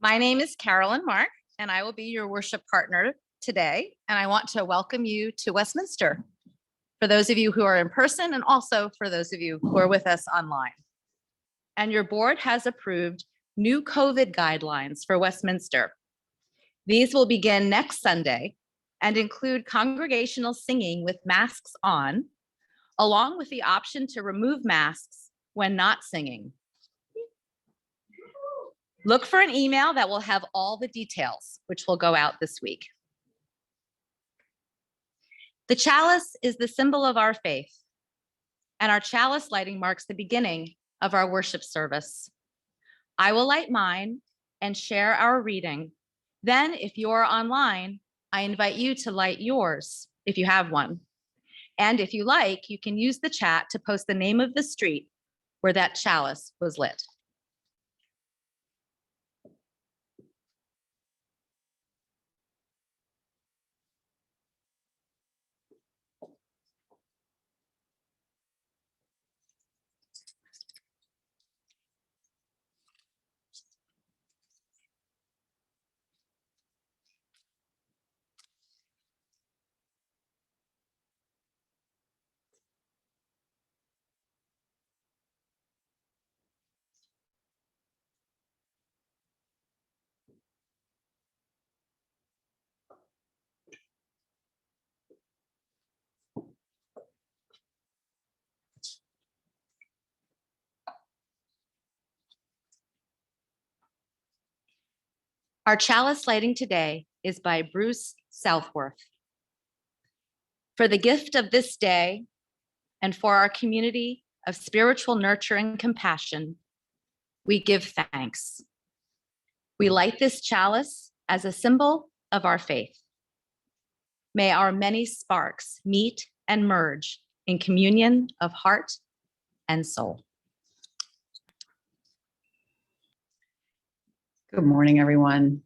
My name is Carolyn Mark, and I will be your worship partner today. And I want to welcome you to Westminster, for those of you who are in person and also for those of you who are with us online. And your board has approved new COVID guidelines for Westminster. These will begin next Sunday and include congregational singing with masks on, along with the option to remove masks when not singing. Look for an email that will have all the details, which will go out this week. The chalice is the symbol of our faith, and our chalice lighting marks the beginning of our worship service. I will light mine and share our reading. Then, if you're online, I invite you to light yours if you have one. And if you like, you can use the chat to post the name of the street where that chalice was lit. Our chalice lighting today is by Bruce Southworth. For the gift of this day and for our community of spiritual nurture and compassion, we give thanks. We light this chalice as a symbol of our faith. May our many sparks meet and merge in communion of heart and soul. Good morning, everyone.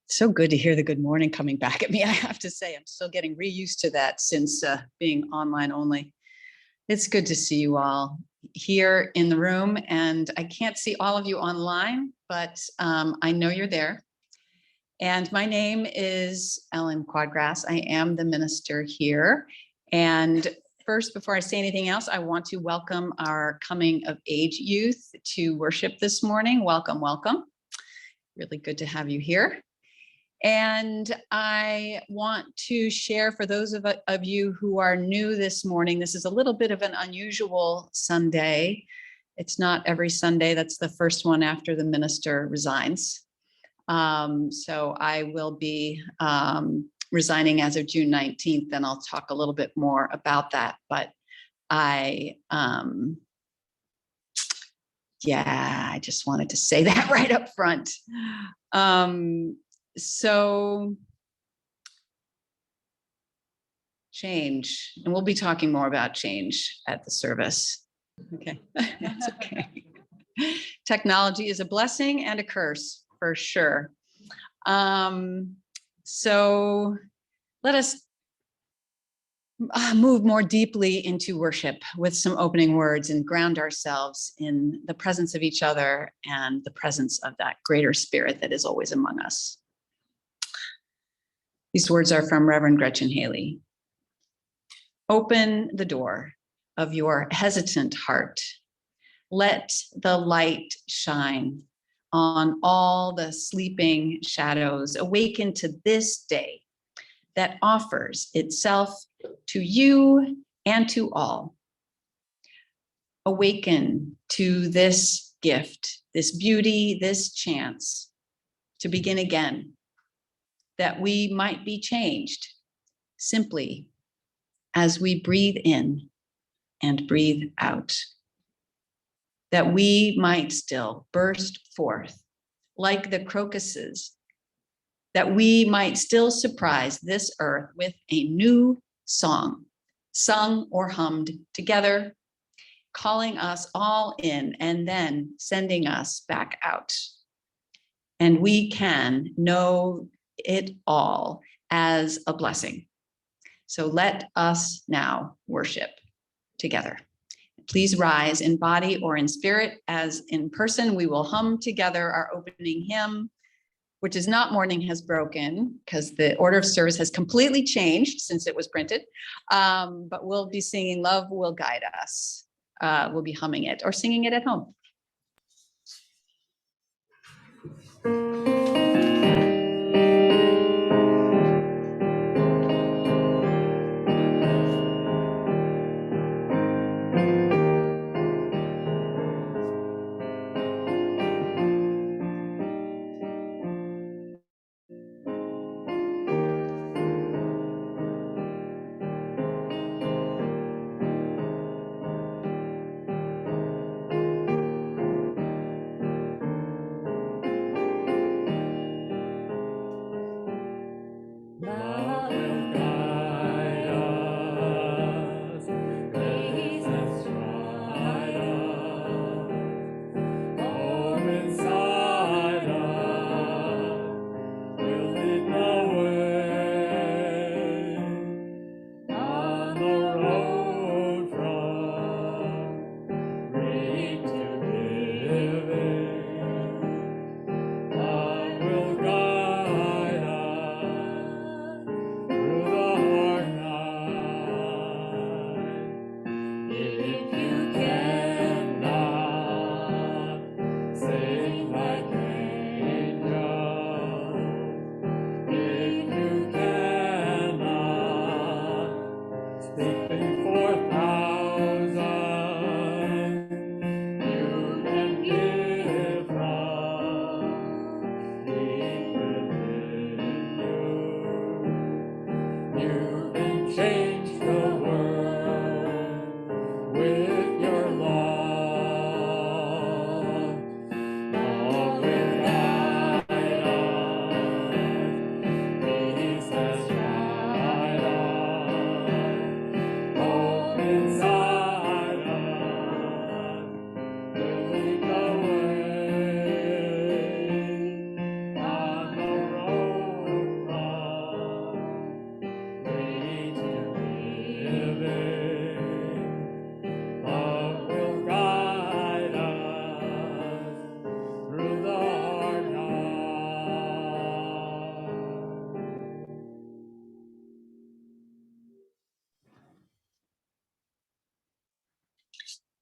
So good to hear the good morning coming back at me. I have to say, I'm still getting reused to that since being online only. It's good to see you all here in the room, and I can't see all of you online, but I know you're there. And my name is Ellen Quaadgras. I am the minister here. And first, before I say anything else, I want to welcome our coming of age youth to worship this morning. Welcome, welcome. Really good to have you here. And I want to share for those of you who are new this morning, this is a little bit of an unusual Sunday. It's not every Sunday. That's the first one after the minister resigns. So I will be resigning as of June 19th, and I'll talk a little bit more about that. But I just wanted to say that right up front. So change, and we'll be talking more about change at the service. Okay, that's okay. Technology is a blessing and a curse for sure. So let us move more deeply into worship with some opening words and ground ourselves in the presence of each other and the presence of that greater spirit that is always among us. These words are from Reverend Gretchen Haley. Open the door of your hesitant heart. Let the light shine on all the sleeping shadows. Awaken to this day that offers itself to you and to all. Awaken to this gift, this beauty, this chance to begin again, that we might be changed simply as we breathe in and breathe out, that we might still burst forth like the crocuses, that we might still surprise this earth with a new song, sung or hummed together, calling us all in and then sending us back out. And we can know it all as a blessing. So let us now worship together. Please rise in body or in spirit. As in person, we will hum together our opening hymn, which is not Morning Has Broken, because the order of service has completely changed since it was printed. But we'll be singing Love Will Guide Us. We'll be humming it or singing it at home.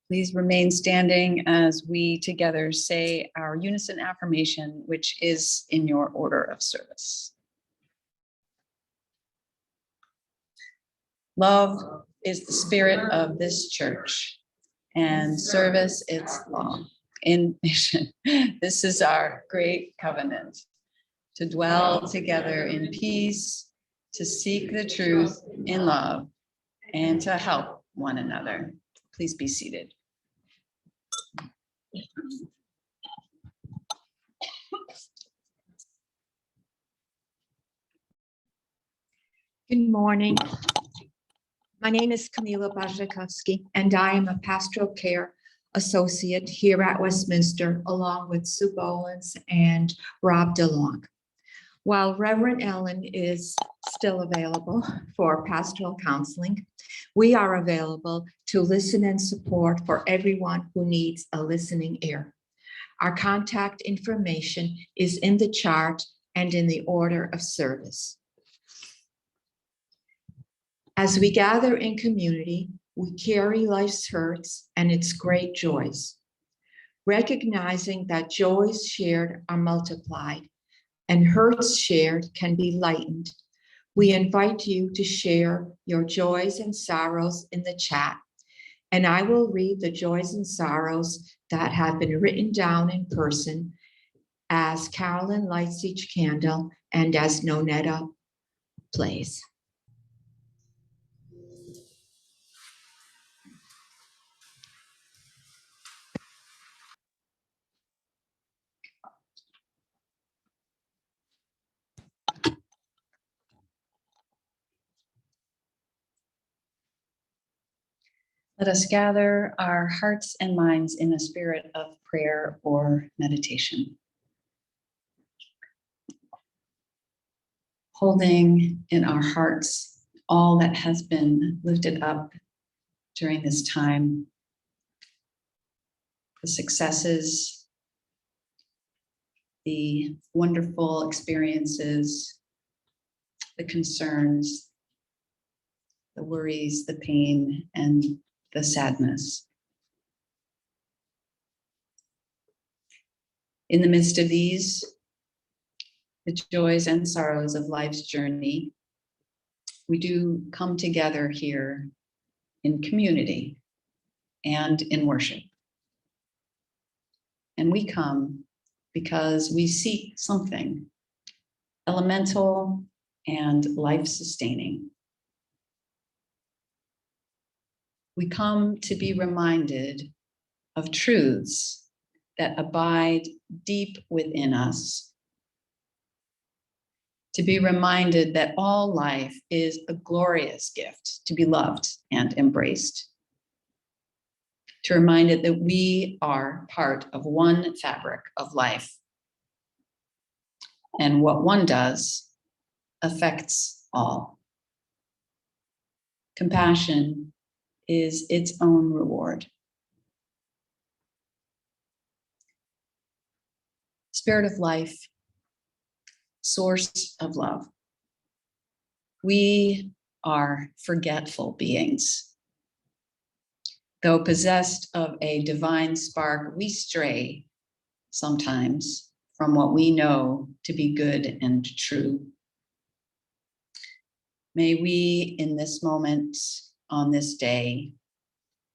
Please remain standing as we together say our unison affirmation, which is in your order of service. Love is the spirit of this church, and service its law. In mission, this is our great covenant, to dwell together in peace, to seek the truth in love, and to help one another. Please be seated. Good morning. My name is Camila Barzikowski, and I am a pastoral care associate here at Westminster, along with Sue Bolins and Rob DeLong. While Reverend Ellen is still available for pastoral counseling, we are available to listen and support for everyone who needs a listening ear. Our contact information is in the chart and in the order of service. As we gather in community, we carry life's hurts and its great joys. Recognizing that joys shared are multiplied and hurts shared can be lightened, we invite you to share your joys and sorrows in the chat, and I will read the joys and sorrows that have been written down in person as Carolyn lights each candle and as Nonetta plays. Let us gather our hearts and minds in a spirit of prayer or meditation. Holding in our hearts all that has been lifted up during this time, the successes, the wonderful experiences, the concerns, the worries, the pain, and the sadness. In the midst of these, the joys and sorrows of life's journey, we do come together here in community and in worship. And we come because we seek something elemental and life-sustaining. We come to be reminded of truths that abide deep within us, to be reminded that all life is a glorious gift to be loved and embraced, to remind it that we are part of one fabric of life, and what one does affects all. Compassion is its own reward. Spirit of life, source of love. We are forgetful beings. Though possessed of a divine spark, we stray sometimes from what we know to be good and true. May we, in this moment, on this day,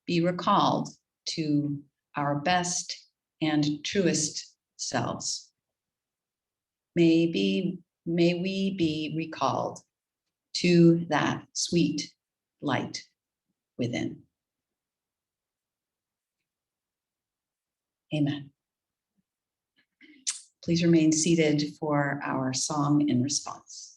be recalled to our best and truest selves. May we be recalled to that sweet light within. Amen. Please remain seated for our song in response.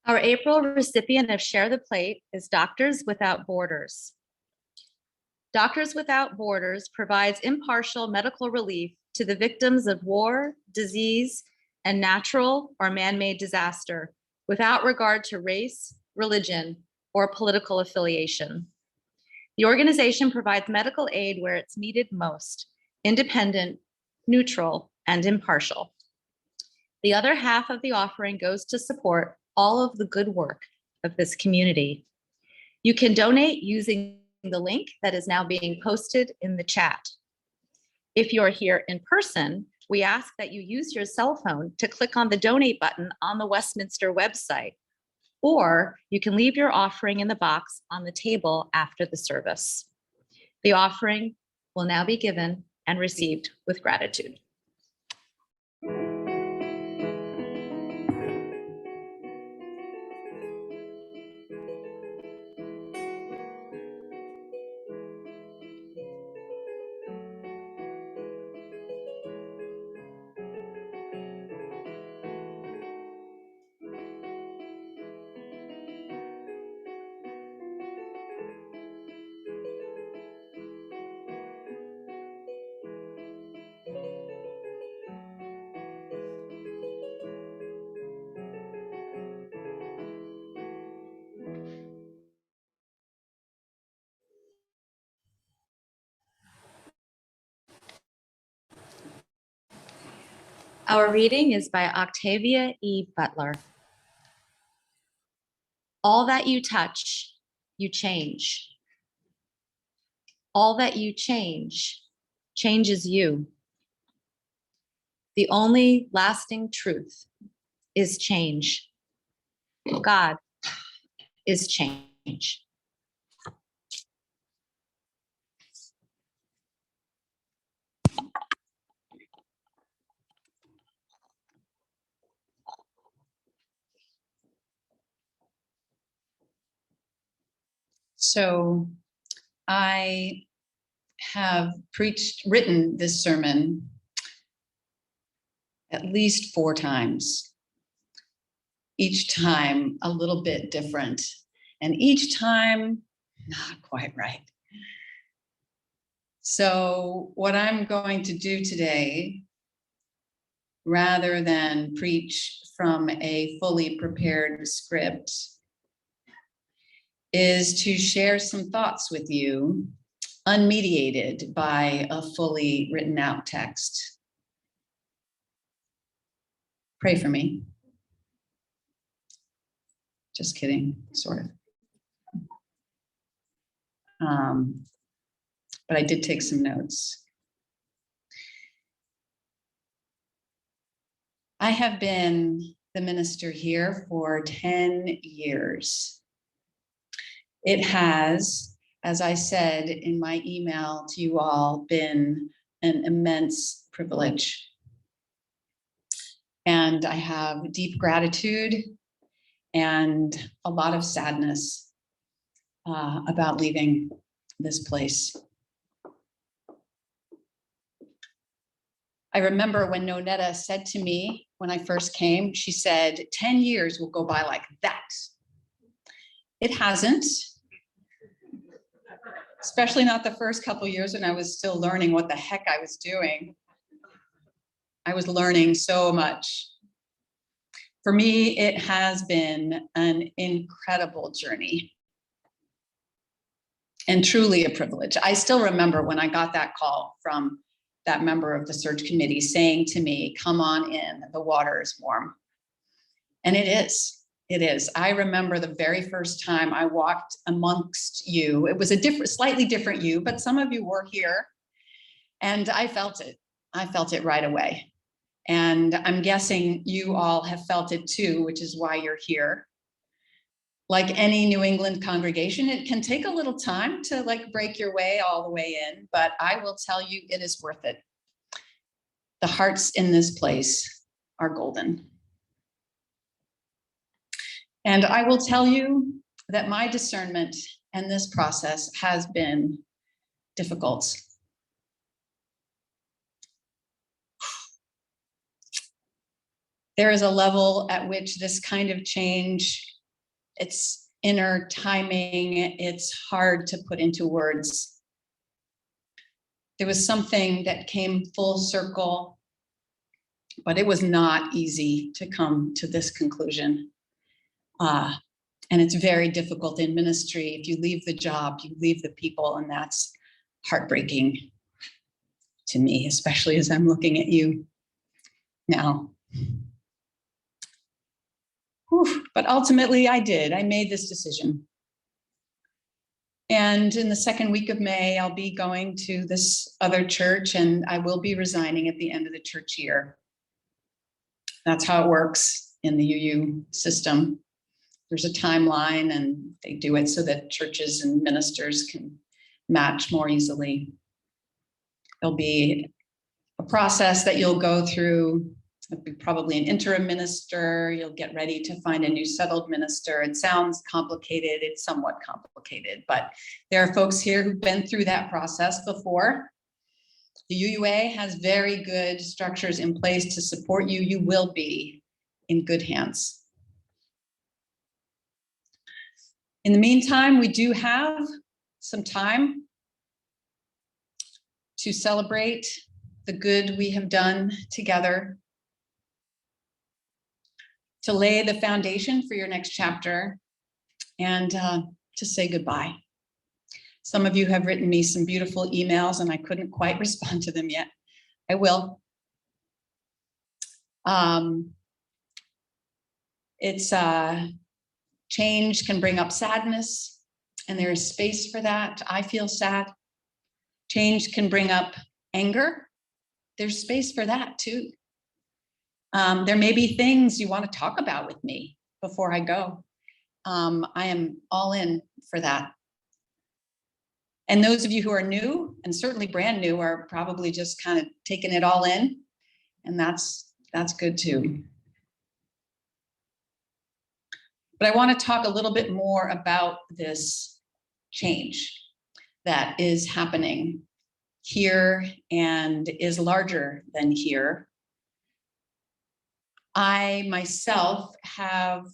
Our April recipient of Share the Plate is Doctors Without Borders. Doctors Without Borders provides impartial medical relief to the victims of war, disease, and natural or man-made disaster without regard to race, religion, or political affiliation. The organization provides medical aid where it's needed most, independent, neutral, and impartial. The other half of the offering goes to support all of the good work of this community. You can donate using the link that is now being posted in the chat. If you're here in person, we ask that you use your cell phone to click on the donate button on the Westminster website, or you can leave your offering in the box on the table after the service. The offering will now be given and received with gratitude. Our reading is by Octavia E Butler. All that you touch, you change. All that you change, changes you. The only lasting truth is change. God is change. So I have written this sermon at least 4 times, each time a little bit different, and each time not quite right. So what I'm going to do today, rather than preach from a fully prepared script, is to share some thoughts with you, unmediated by a fully written out text. Pray for me. Just kidding, sort of. But I did take some notes. I have been the minister here for 10 years. It has, as I said in my email to you all, been an immense privilege. And I have deep gratitude and a lot of sadness about leaving this place. I remember when Nonetta said to me when I first came, she said, 10 years will go by like that. It hasn't, especially not the first couple of years when I was still learning what the heck I was doing. I was learning so much. For me, it has been an incredible journey and truly a privilege. I still remember when I got that call from that member of the search committee saying to me, come on in, the water is warm. And it is. I remember the very first time I walked amongst you. It was a slightly different you, but some of you were here. And I felt it. I felt it right away. And I'm guessing you all have felt it too, which is why you're here. Like any New England congregation, it can take a little time to break your way all the way in, but I will tell you, it is worth it. The hearts in this place are golden. And I will tell you that my discernment and this process has been difficult. There is a level at which this kind of change, it's inner timing, it's hard to put into words. There was something that came full circle, but it was not easy to come to this conclusion. And it's very difficult in ministry. If you leave the job, you leave the people, and that's heartbreaking to me, especially as I'm looking at you now. Whew. But ultimately I did. I made this decision. And in the second week of May, I'll be going to this other church, and I will be resigning at the end of the church year. That's how it works in the UU system. There's a timeline, and they do it so that churches and ministers can match more easily. There'll be a process that you'll go through. It'll be probably an interim minister. You'll get ready to find a new settled minister. It sounds complicated. It's somewhat complicated, but there are folks here who've been through that process before. The UUA has very good structures in place to support you. You will be in good hands. In the meantime, we do have some time to celebrate the good we have done together, to lay the foundation for your next chapter, and to say goodbye. Some of you have written me some beautiful emails, and I couldn't quite respond to them yet. I will. Change can bring up sadness, and there is space for that. I feel sad. Change can bring up anger. There's space for that too. There may be things you want to talk about with me before I go. I am all in for that. And those of you who are new, and certainly brand new, are probably just kind of taking it all in, and that's good too. But I want to talk a little bit more about this change that is happening here and is larger than here. I myself have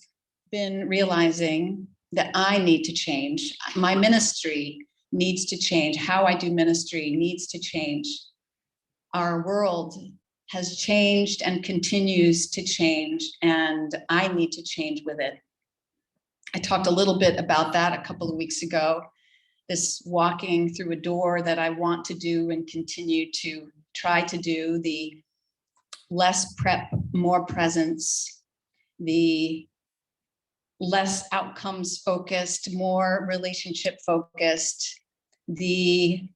been realizing that I need to change. My ministry needs to change. How I do ministry needs to change. Our world has changed and continues to change, and I need to change with it. I talked a little bit about that a couple of weeks ago, this walking through a door that I want to do and continue to try to do, the less prep, more presence, the less outcomes focused, more relationship focused, the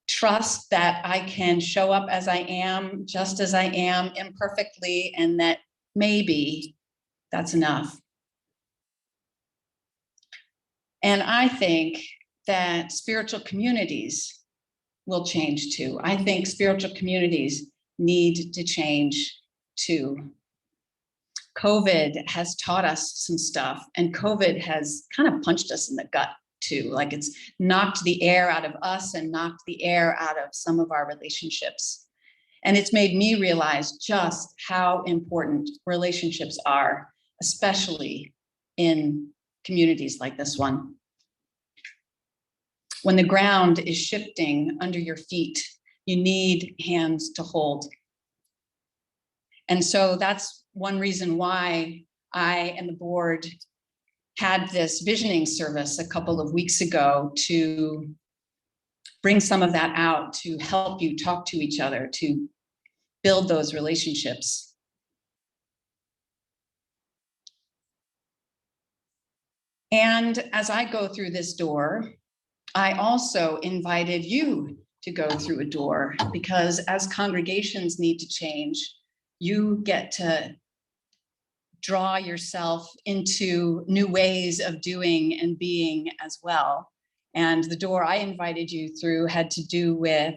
trust that I can show up as I am, just as I am, imperfectly, and that maybe that's enough. And I think that spiritual communities will change too. I think spiritual communities need to change too. COVID has taught us some stuff, and COVID has kind of punched us in the gut too. Like, it's knocked the air out of us and knocked the air out of some of our relationships. And it's made me realize just how important relationships are, especially in communities like this one. When the ground is shifting under your feet, you need hands to hold. And so that's one reason why I and the board had this visioning service a couple of weeks ago, to bring some of that out, to help you talk to each other, to build those relationships. And as I go through this door, I also invited you to go through a door, because as congregations need to change, you get to draw yourself into new ways of doing and being as well. And the door I invited you through had to do with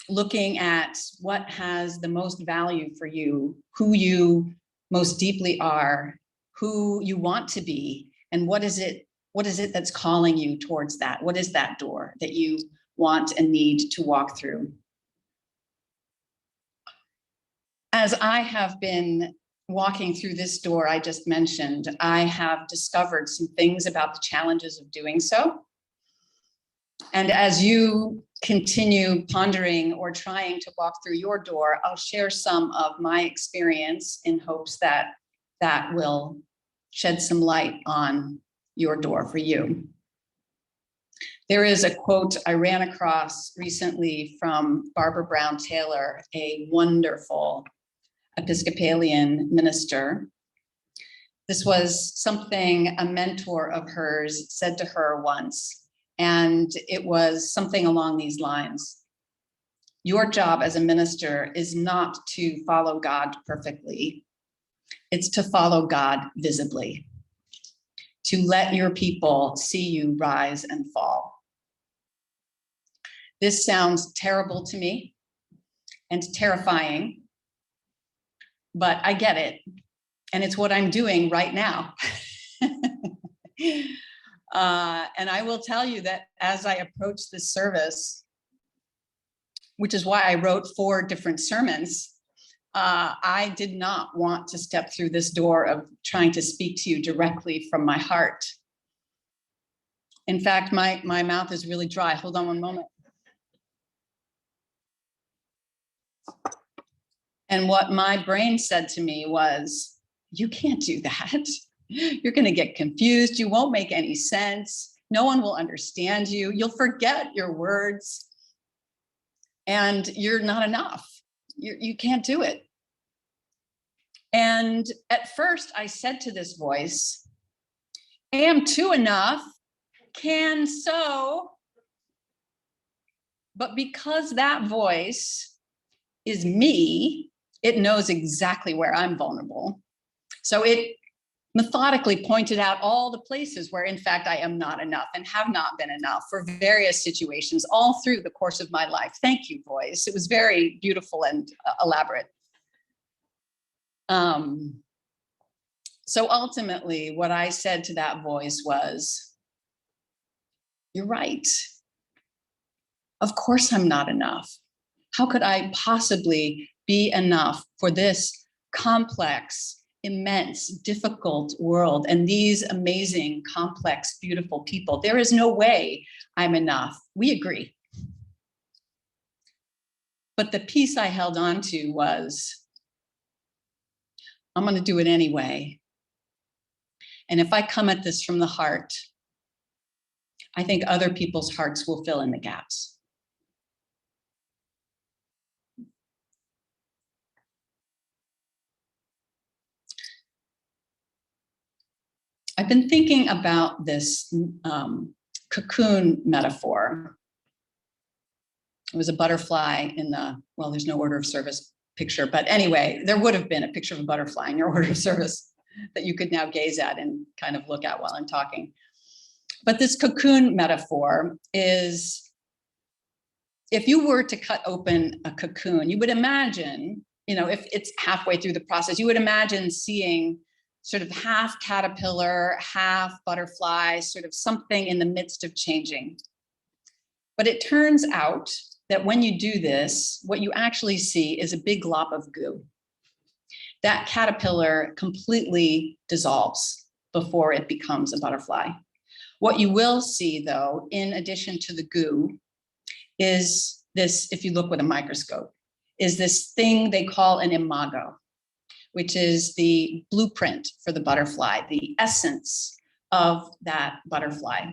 looking at what has the most value for you, who you most deeply are, who you want to be, and what is it that's calling you towards that? What is that door that you want and need to walk through? As I have been walking through this door I just mentioned, I have discovered some things about the challenges of doing so. And as you continue pondering or trying to walk through your door, I'll share some of my experience in hopes that that will shed some light on your door for you. There is a quote I ran across recently from Barbara Brown Taylor, a wonderful Episcopalian minister. This was something a mentor of hers said to her once, and it was something along these lines. Your job as a minister is not to follow God perfectly. It's to follow God visibly, to let your people see you rise and fall. This sounds terrible to me and terrifying, but I get it. And it's what I'm doing right now. And I will tell you that as I approach this service, which is why I wrote 4 different sermons, I did not want to step through this door of trying to speak to you directly from my heart. In fact, my mouth is really dry. Hold on one moment. And what my brain said to me was, you can't do that. You're going to get confused. You won't make any sense. No one will understand you. You'll forget your words. And you're not enough. You can't do it. And at first I said to this voice, am too enough, can so. But because that voice is me, it knows exactly where I'm vulnerable. So it methodically pointed out all the places where, in fact, I am not enough and have not been enough for various situations all through the course of my life. Thank you, voice. It was very beautiful and elaborate. So ultimately, what I said to that voice was, you're right. Of course I'm not enough. How could I possibly be enough for this complex, immense, difficult world and these amazing, complex, beautiful people? There is no way I'm enough. We agree. But the piece I held on to was, I'm going to do it anyway. And if I come at this from the heart, I think other people's hearts will fill in the gaps. I've been thinking about this cocoon metaphor. It was a butterfly in the, well, there's no order of service picture, but anyway, there would have been a picture of a butterfly in your order of service that you could now gaze at and kind of look at while I'm talking. But this cocoon metaphor is, if you were to cut open a cocoon, you would imagine, if it's halfway through the process, you would imagine seeing sort of half caterpillar, half butterfly, sort of something in the midst of changing. But it turns out that when you do this, what you actually see is a big glop of goo. That caterpillar completely dissolves before it becomes a butterfly. What you will see, though, in addition to the goo, is this, if you look with a microscope, is this thing they call an imago, which is the blueprint for the butterfly, the essence of that butterfly.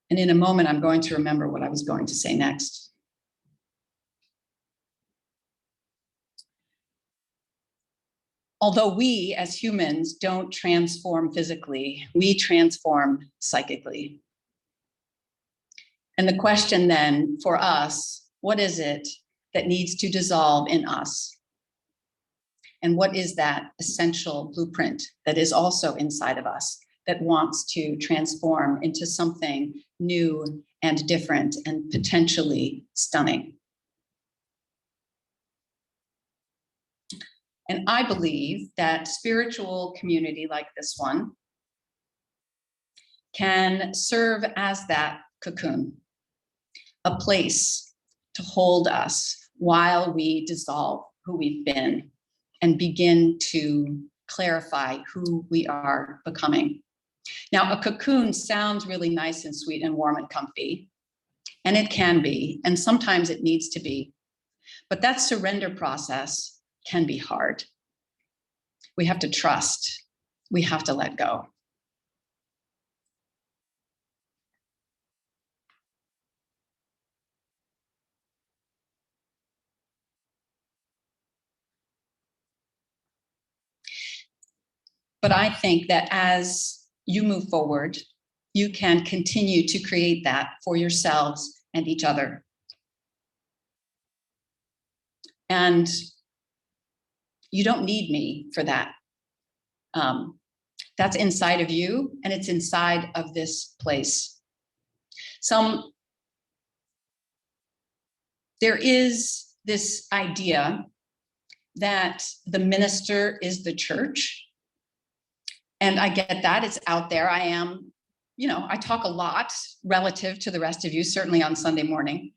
And in a moment, I'm going to remember what I was going to say next. Although we as humans don't transform physically, we transform psychically. And the question then for us, what is it that needs to dissolve in us? And what is that essential blueprint that is also inside of us that wants to transform into something new and different and potentially stunning? And I believe that spiritual community like this one can serve as that cocoon, a place to hold us while we dissolve who we've been and begin to clarify who we are becoming. Now, a cocoon sounds really nice and sweet and warm and comfy, and it can be, and sometimes it needs to be. But that surrender process can be hard. We have to trust. We have to let go. But I think that as you move forward, you can continue to create that for yourselves and each other. And you don't need me for that. That's inside of you, and it's inside of this place. There is this idea that the minister is the church. And I get that, it's out there. I am, I talk a lot relative to the rest of you, certainly on Sunday morning.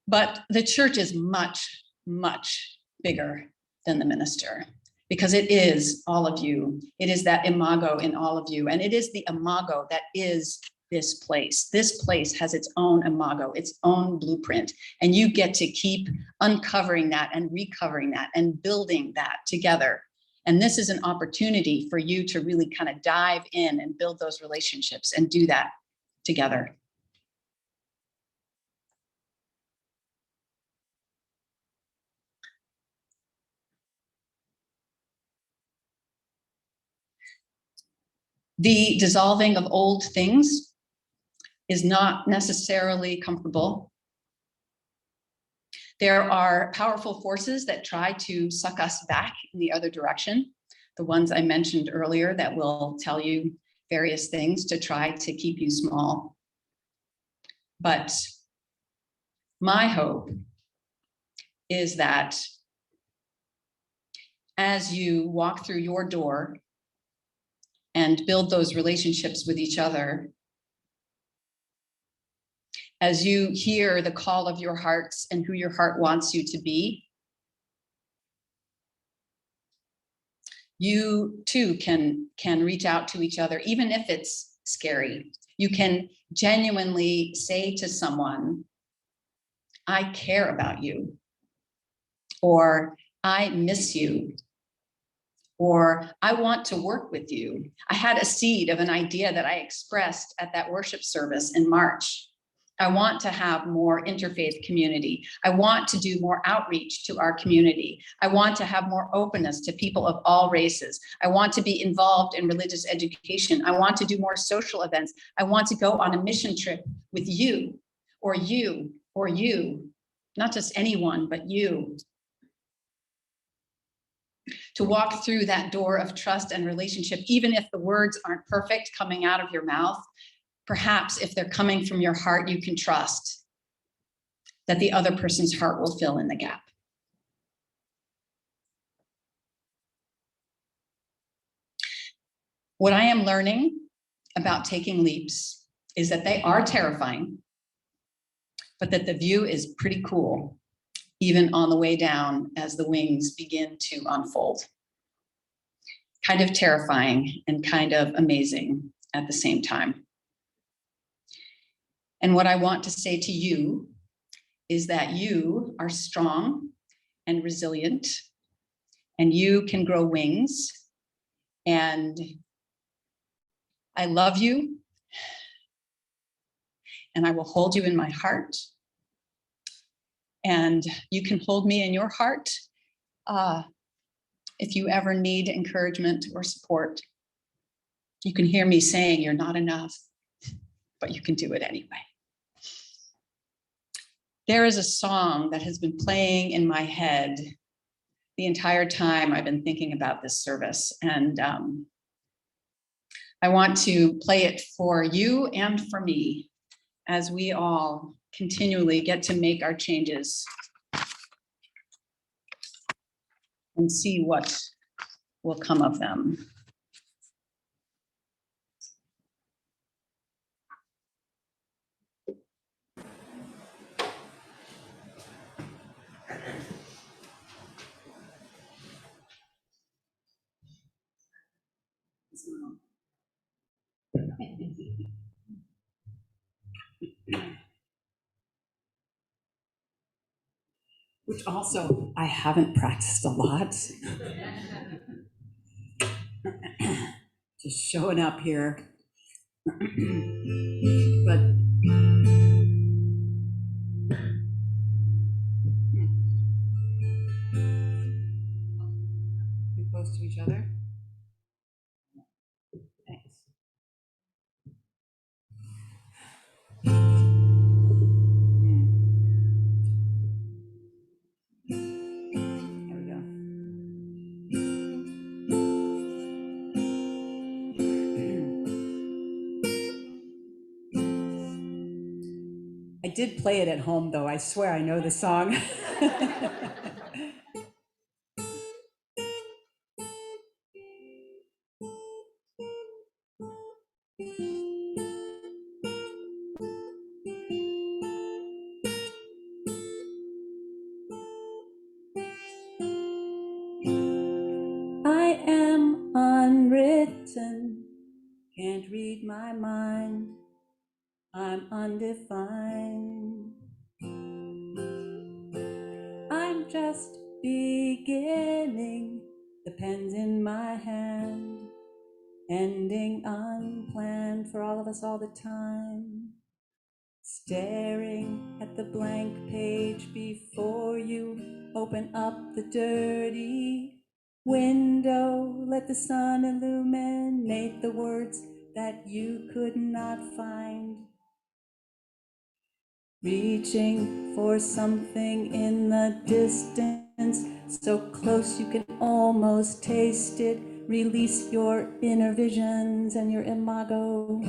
But the church is much, much bigger than the minister, because it is all of you. It is that imago in all of you. And it is the imago that is this place. This place has its own imago, its own blueprint. And you get to keep uncovering that and recovering that and building that together. And this is an opportunity for you to really kind of dive in and build those relationships and do that together. The dissolving of old things is not necessarily comfortable. There are powerful forces that try to suck us back in the other direction. The ones I mentioned earlier that will tell you various things to try to keep you small. But my hope is that as you walk through your door and build those relationships with each other, as you hear the call of your hearts and who your heart wants you to be, you too can reach out to each other, even if it's scary. You can genuinely say to someone, I care about you, or I miss you, or I want to work with you. I had a seed of an idea that I expressed at that worship service in March. I want to have more interfaith community. I want to do more outreach to our community. I want to have more openness to people of all races. I want to be involved in religious education. I want to do more social events. I want to go on a mission trip with you, or you, or you, not just anyone, but you. To walk through that door of trust and relationship, even if the words aren't perfect coming out of your mouth. Perhaps if they're coming from your heart, you can trust that the other person's heart will fill in the gap. What I am learning about taking leaps is that they are terrifying, but that the view is pretty cool, even on the way down as the wings begin to unfold. Kind of terrifying and kind of amazing at the same time. And what I want to say to you is that you are strong and resilient, and you can grow wings. And I love you, and I will hold you in my heart. And you can hold me in your heart if you ever need encouragement or support. You can hear me saying you're not enough, but you can do it anyway. There is a song that has been playing in my head the entire time I've been thinking about this service. And I want to play it for you and for me as we all continually get to make our changes and see what will come of them. Which also, I haven't practiced a lot. Just showing up here. But too close to each other. I did play it at home, though. I swear I know the song. I am unwritten, can't read my mind. I'm undefined. I'm just beginning, the pen's in my hand, ending unplanned for all of us all the time. Staring at the blank page before you, open up the dirty window, let the sun illuminate the words that you could not find. Reaching for something in the distance, so close you can almost taste it. Release your inner visions and your imago.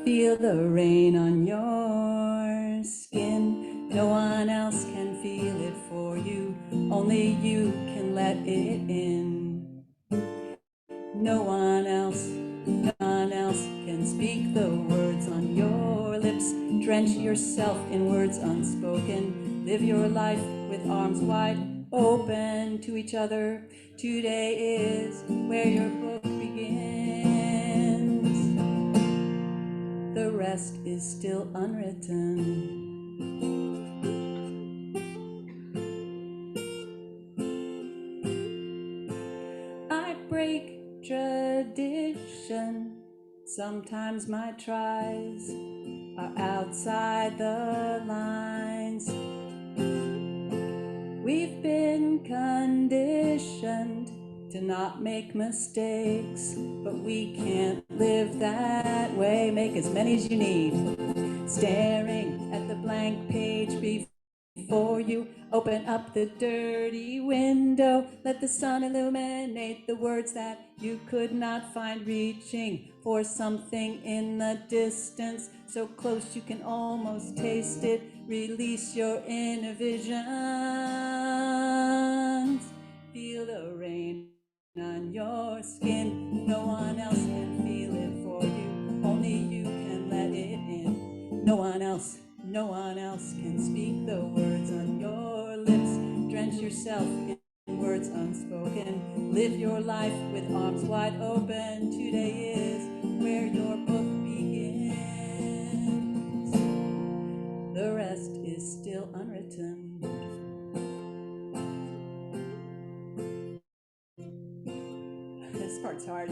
Feel the rain on your skin. No one else can feel it for you. Only you can let it in. No one else can speak the words on your lips. Drench yourself in words unspoken. Live your life with arms wide open to each other. Today is where your book begins. The rest is still unwritten. I break tradition. Sometimes my tries are outside the lines. We've been conditioned to not make mistakes, but we can't live that way. Make as many as you need. Staring at the blank page before you, open up the dirty window. Let the sun illuminate the words that you could not find. Reaching for something in the distance, so close you can almost taste it. Release your inner visions. Feel the rain on your skin. No one else can feel it for you. Only you can let it in. No one else can speak the words on your lips. Drench yourself in words unspoken. Live your life with arms wide open. Today is where your book begins. The rest is still unwritten. This part's hard.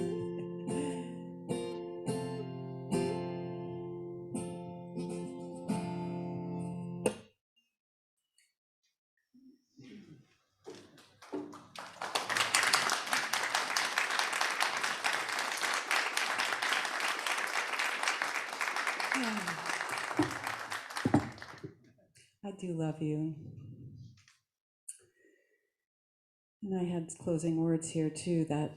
I do love you. And I had closing words here too that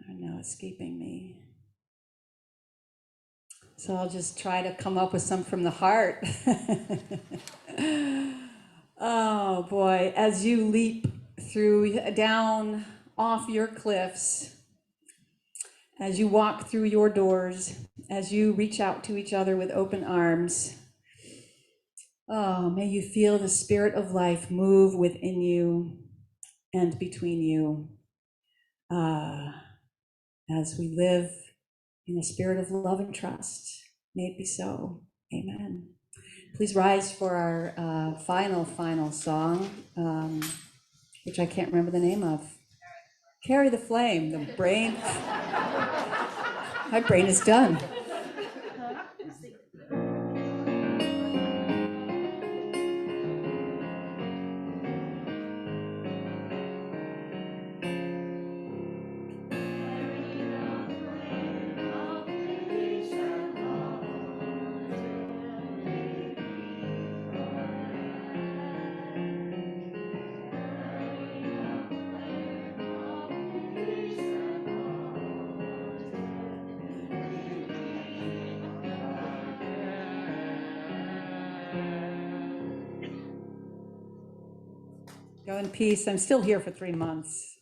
are now escaping me. So I'll just try to come up with some from the heart. Oh boy, as you leap down off your cliffs, as you walk through your doors, as you reach out to each other with open arms, oh, may you feel the spirit of life move within you and between you as we live in a spirit of love and trust. May it be so. Amen. Please rise for our final song, which I can't remember the name of. Carry the flame. The brain, my brain is done. Go in peace. I'm still here for 3 months.